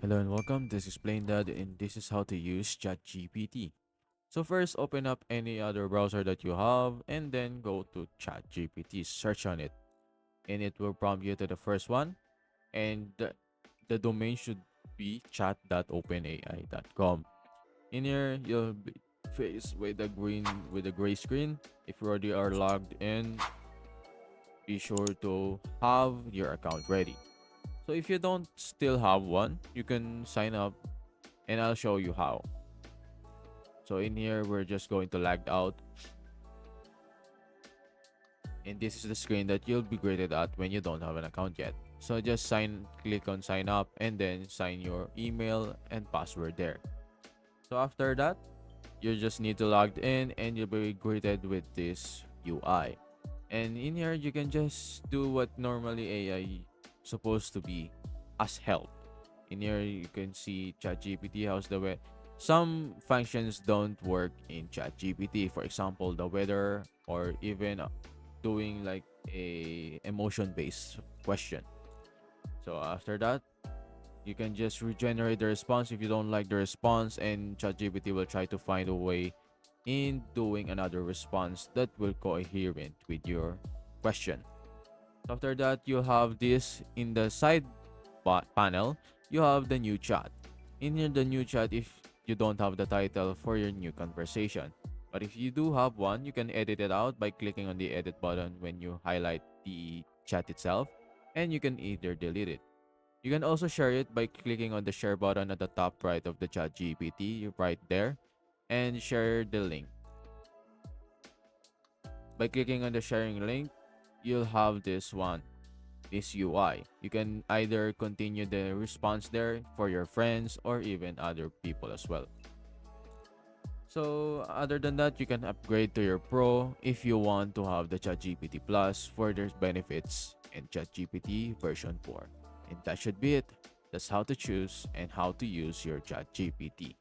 Hello and welcome. This is Plain Dad, and this is how to use ChatGPT. So first, open up any other browser that you have, and then go to ChatGPT. Search on it, and it will prompt you to the first one. And the domain should be chat.openai.com. In here, you'll be faced with the gray screen. If you already are logged in, be sure to have your account ready. So if you don't still have one, you can sign up, and I'll show you how. So in here, we're just going to lag out. And this is the screen that you'll be greeted at when you don't have an account yet. So just click on sign up and then sign your email and password there. So after that, you just need to log in and you'll be greeted with this UI. And in here, you can just do what normally AI supposed to be as help. In here, you can see ChatGPT. How's the way? Some functions don't work in ChatGPT. For example, the weather or even doing like a emotion-based question. So after that, you can just regenerate the response if you don't like the response, and ChatGPT will try to find a way in doing another response that will coherent with your question. After that, you have this in the side panel. You have the new chat. In here, the new chat, if you don't have the title for your new conversation. But if you do have one, you can edit it out by clicking on the edit button when you highlight the chat itself, and you can either delete it. You can also share it by clicking on the share button at the top right of the chat GPT right there and share the link. By clicking on the sharing link, you'll have this UI. You can either continue the response there for your friends or even other people as well. So other than that, you can upgrade to your Pro if you want to have the ChatGPT Plus for their benefits and ChatGPT version 4. And that should be it. That's how to choose and how to use your ChatGPT.